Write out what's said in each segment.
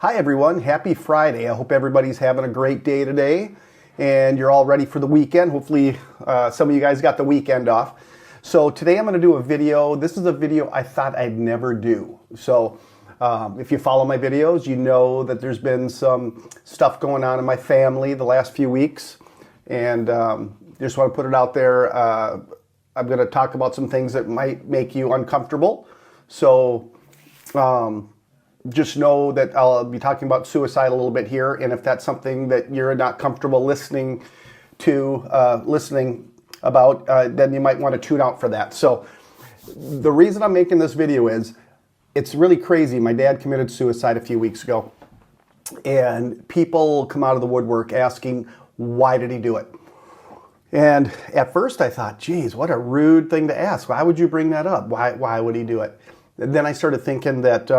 Hi everyone, happy Friday. I hope everybody's having a great day today and you're all ready for the weekend. Hopefully some of you guys got the weekend off. So today I'm going to do a video. This is a video I thought I'd never do. So if you follow my videos, you know that there's been some stuff going on in my family the last few weeks, and just want to put it out there. I'm going to talk about some things that might make you uncomfortable. So just know that I'll be talking about suicide a little bit here, and if that's something that you're not comfortable listening about, then you might want to tune out for that. So the reason I'm making this video is it's really crazy. My dad committed suicide a few weeks ago, and people come out of the woodwork asking, why did he do it? And at first I thought, geez, what a rude thing to ask. Why would you bring that up? Why would he do it? And then I started thinking that,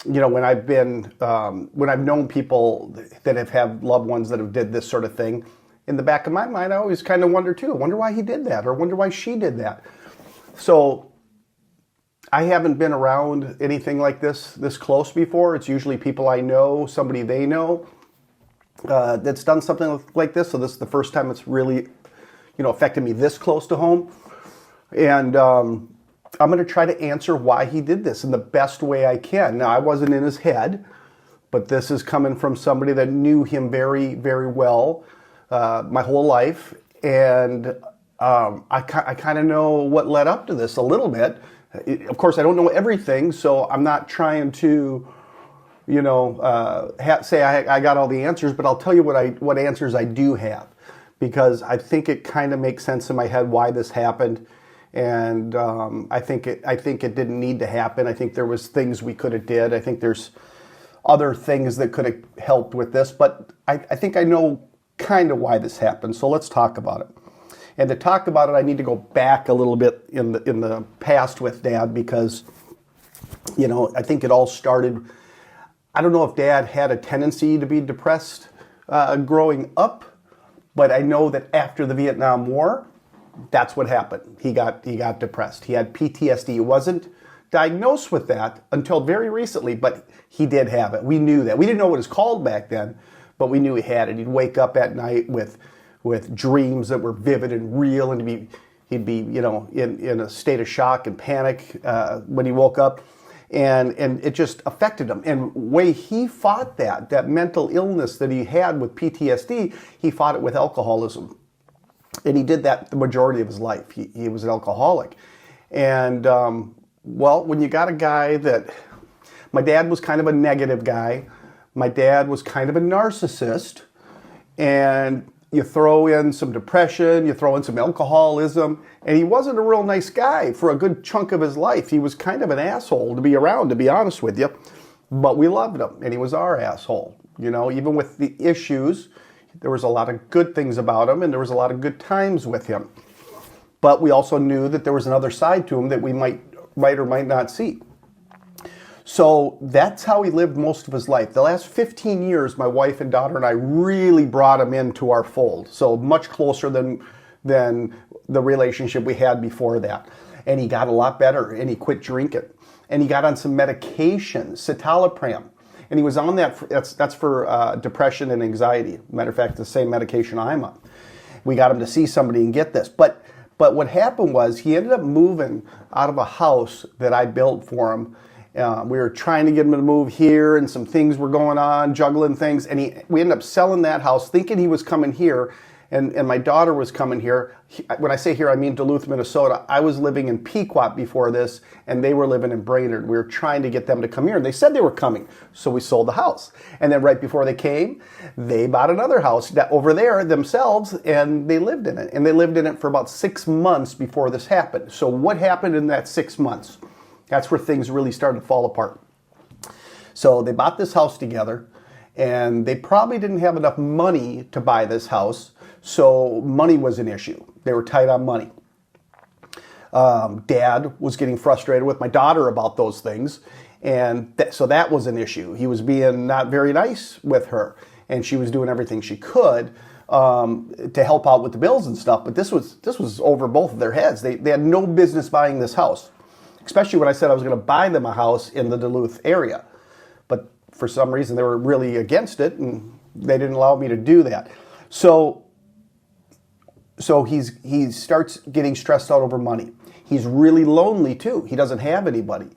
when I've known people that have had loved ones that have did this sort of thing, in the back of my mind, I always kind of wonder too. I wonder why he did that, or wonder why she did that. So I haven't been around anything like this close before. It's usually people I know, somebody they know, that's done something like this. So this is the first time it's really, affected me this close to home. And I'm going to try to answer why he did this in the best way I can. Now, I wasn't in his head, but this is coming from somebody that knew him very, very well my whole life. And I kind of know what led up to this a little bit. Of course, I don't know everything, so I'm not trying to, say I got all the answers, but I'll tell you what answers I do have, because I think it kind of makes sense in my head why this happened, and I think it didn't need to happen. I think there was things we could have did. I think there's other things that could have helped with this, but I think I know kind of why this happened. So let's talk about it. And to talk about it, I need to go back a little bit in the past with Dad, because, I think it all started. I don't know if Dad had a tendency to be depressed growing up, but I know that after the Vietnam War, that's what happened. He got depressed. He had PTSD. He wasn't diagnosed with that until very recently, but he did have it. We knew that. We didn't know what it was called back then, but we knew he had it. He'd wake up at night with dreams that were vivid and real, and he'd be in a state of shock and panic when he woke up, and it just affected him. And way he fought that mental illness that he had with PTSD, he fought it with alcoholism, and he did that the majority of his life. He was an alcoholic, and when you got a guy that, my dad was kind of a negative guy. My dad was kind of a narcissist, and you throw in some depression, you throw in some alcoholism, and he wasn't a real nice guy for a good chunk of his life. He was kind of an asshole to be around, to be honest with you, but we loved him, and he was our asshole. Even with the issues, there was a lot of good things about him, and there was a lot of good times with him. But we also knew that there was another side to him that we might or might not see. So that's how he lived most of his life. The last 15 years, my wife and daughter and I really brought him into our fold. So much closer than the relationship we had before that. And he got a lot better, and he quit drinking. And he got on some medication, citalopram. And he was on that, that's for depression and anxiety. Matter of fact, the same medication I'm on. We got him to see somebody and get this. But what happened was he ended up moving out of a house that I built for him. We were trying to get him to move here, and some things were going on, juggling things, and we ended up selling that house, thinking he was coming here, and my daughter was coming here. When I say here, I mean Duluth, Minnesota. I was living in Pequot before this, and they were living in Brainerd. We were trying to get them to come here, and they said they were coming, so we sold the house. And then right before they came, they bought another house over there themselves, and they lived in it. And they lived in it for about 6 months before this happened. So what happened in that 6 months? That's where things really started to fall apart. So they bought this house together, and they probably didn't have enough money to buy this house, so money was an issue. They were tight on money. Dad was getting frustrated with my daughter about those things, and so that was an issue. He was being not very nice with her, and she was doing everything she could to help out with the bills and stuff, but this was over both of their heads. They had no business buying this house, especially when I said I was going to buy them a house in the Duluth area. But for some reason, they were really against it, and they didn't allow me to do that. So he starts getting stressed out over money. He's really lonely too. He doesn't have anybody.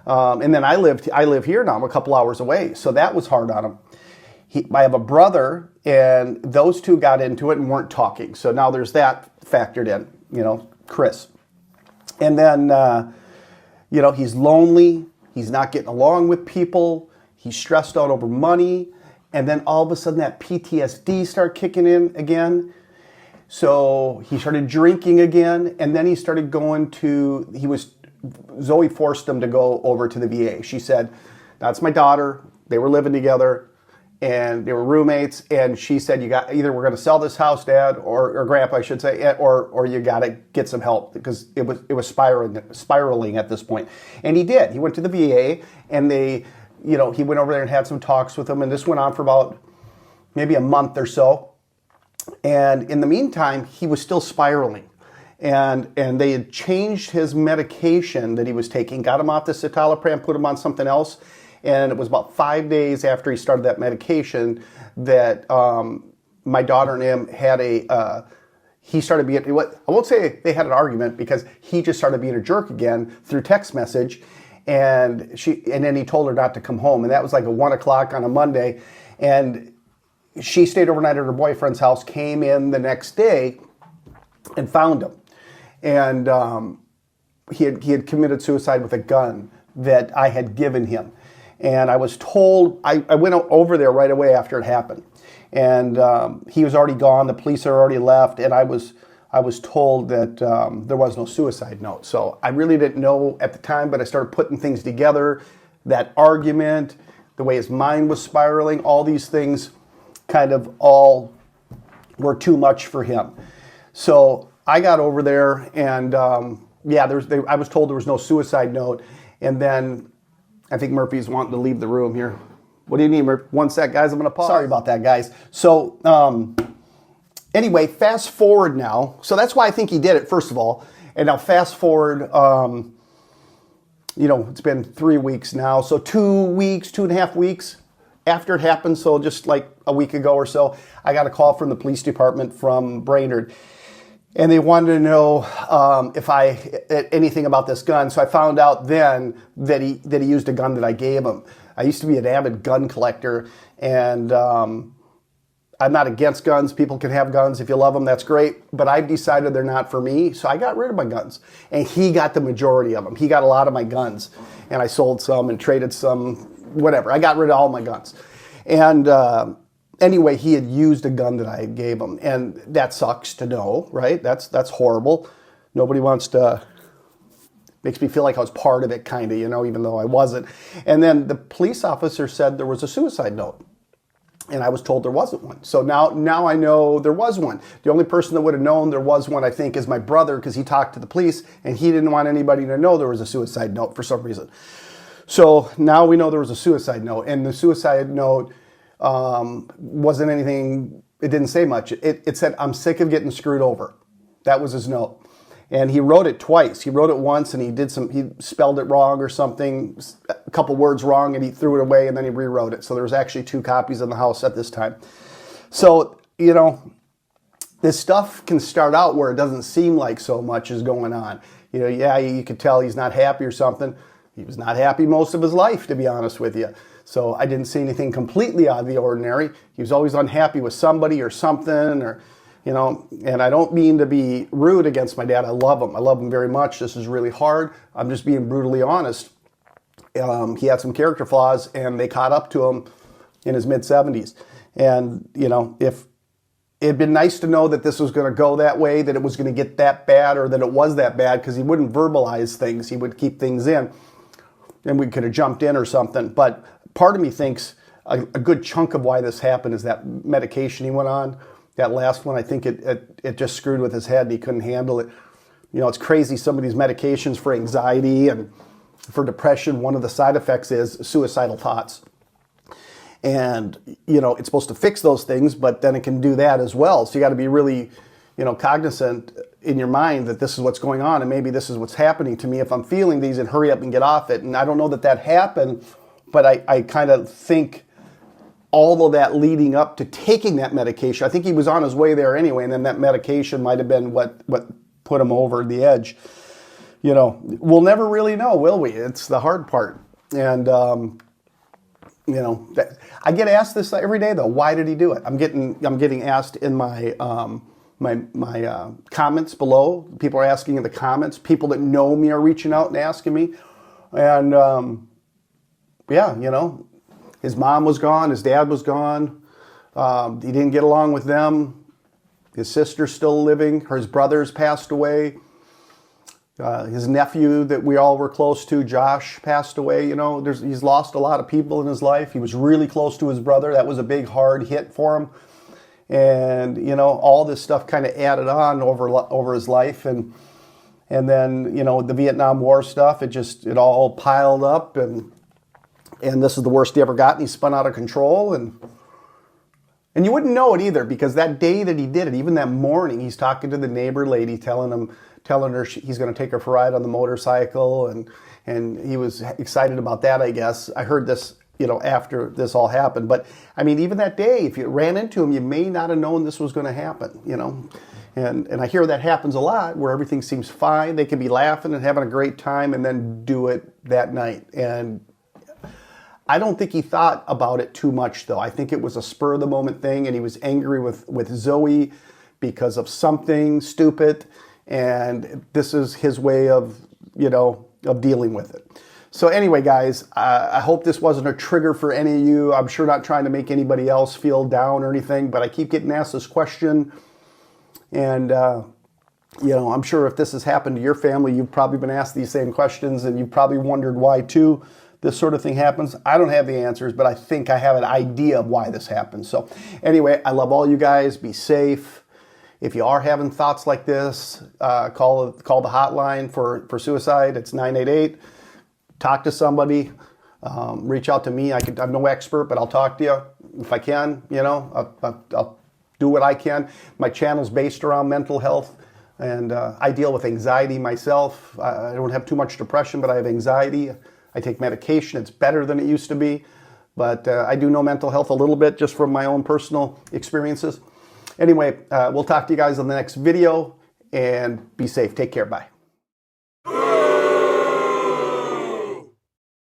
And then I live here now. I'm a couple hours away, so that was hard on him. I have a brother, and those two got into it and weren't talking. So now there's that factored in, Chris. And then, he's lonely. He's not getting along with people. He's stressed out over money. And then all of a sudden that PTSD started kicking in again. So he started drinking again. And then he started Zoe forced him to go over to the VA. She said, that's my daughter. They were living together. And they were roommates, and she said, either we're going to sell this house, Dad, or Grandpa, I should say, or you got to get some help, because it was spiraling at this point. And he did. He went to the VA, and he went over there and had some talks with them, and this went on for about maybe a month or so. And in the meantime, he was still spiraling. And they had changed his medication that he was taking, got him off the citalopram, put him on something else. And it was about 5 days after he started that medication that my daughter and him had he started being, I won't say they had an argument, because he just started being a jerk again through text message. And then he told her not to come home. And that was like at 1 o'clock on a Monday. And she stayed overnight at her boyfriend's house, came in the next day and found him. And he had committed suicide with a gun that I had given him. And I was told, I went over there right away after it happened. And he was already gone, the police had already left, and I was told that there was no suicide note. So I really didn't know at the time, but I started putting things together. That argument, the way his mind was spiraling, all these things kind of all were too much for him. So I got over there, and I was told there was no suicide note. And then I think Murphy's wanting to leave the room here. What do you need, Murphy? 1 sec, guys. I'm going to pause. Sorry about that, guys. So anyway, fast forward now. So that's why I think he did it, first of all. And now fast forward, it's been 3 weeks now. So 2.5 weeks after it happened, so just like a week ago or so, I got a call from the police department from Brainerd. And they wanted to know anything about this gun. So I found out then that he used a gun that I gave him. I used to be an avid gun collector, and I'm not against guns. People can have guns. If you love them, that's great. But I've decided they're not for me, so I got rid of my guns. And he got the majority of them. He got a lot of my guns, and I sold some and traded some, whatever. I got rid of all my guns. And anyway, he had used a gun that I gave him, and that sucks to know, right? That's horrible. Nobody wants to, makes me feel like I was part of it, kind of, even though I wasn't. And then the police officer said there was a suicide note, and I was told there wasn't one. So now I know there was one. The only person that would have known there was one, I think, is my brother, because he talked to the police, and he didn't want anybody to know there was a suicide note for some reason. So now we know there was a suicide note, and the suicide note wasn't anything, it didn't say much. It said, I'm sick of getting screwed over. That was his note. And he wrote it twice. He wrote it once, and he spelled it wrong or something, a couple words wrong, and he threw it away, and then he rewrote it. So there was actually 2 copies in the house at this time. So, this stuff can start out where it doesn't seem like so much is going on. You could tell he's not happy or something. He was not happy most of his life, to be honest with you. So I didn't see anything completely out of the ordinary. He was always unhappy with somebody or something, or, and I don't mean to be rude against my dad. I love him. I love him very much. This is really hard. I'm just being brutally honest. He had some character flaws, and they caught up to him in his mid-70s. And, if it'd been nice to know that this was going to go that way, that it was going to get that bad, or that it was that bad, because he wouldn't verbalize things. He would keep things in, and we could have jumped in or something. But part of me thinks a good chunk of why this happened is that medication he went on. That last one, I think it just screwed with his head, and he couldn't handle it. It's crazy, some of these medications for anxiety and for depression, one of the side effects is suicidal thoughts. And, it's supposed to fix those things, but then it can do that as well. So you got to be really, cognizant in your mind that this is what's going on, and maybe this is what's happening to me if I'm feeling these, and hurry up and get off it. And I don't know that happened, but I kind of think all of that leading up to taking that medication, I think he was on his way there anyway, and then that medication might have been what put him over the edge. You know, we'll never really know, will we? It's the hard part. And, you know, I get asked this every day, though. Why did he do it? I'm getting asked in my my comments below. People are asking in the comments. People that know me are reaching out and asking me. And, yeah, you know, his mom was gone. His dad was gone. He didn't get along with them. His sister's still living. His brothers passed away. His nephew that we all were close to, Josh, passed away. You know, he's lost a lot of people in his life. He was really close to his brother. That was a big, hard hit for him. And, you know, all this stuff kind of added on over his life. And then, you know, the Vietnam War stuff, it all piled up. And this is the worst he ever got. And he spun out of control. And you wouldn't know it either, because that day that he did it, even that morning, he's talking to the neighbor lady, telling her he's going to take her for a ride on the motorcycle, and he was excited about that, I guess. I heard this, you know, after this all happened. But, I mean, even that day, if you ran into him, you may not have known this was going to happen, you know. And I hear that happens a lot, where everything seems fine. They can be laughing and having a great time and then do it that night. And I don't think he thought about it too much, though. I think it was a spur-of-the-moment thing, and he was angry with Zoe because of something stupid. And this is his way of, you know, of dealing with it. So anyway, guys, I hope this wasn't a trigger for any of you. I'm sure not trying to make anybody else feel down or anything, but I keep getting asked this question. And, you know, I'm sure if this has happened to your family, you've probably been asked these same questions, and you've probably wondered why, too, this sort of thing happens. I don't have the answers, but I think I have an idea of why this happens. So anyway, I love all you guys. Be safe. If you are having thoughts like this, call the hotline for suicide. It's 988. Talk to somebody. Reach out to me. I'm no expert, but I'll talk to you if I can. You know, I'll do what I can. My channel's based around mental health, and I deal with anxiety myself. I don't have too much depression, but I have anxiety. I take medication. It's better than it used to be, but I do know mental health a little bit just from my own personal experiences. Anyway, we'll talk to you guys on the next video, and be safe. Take care. Bye.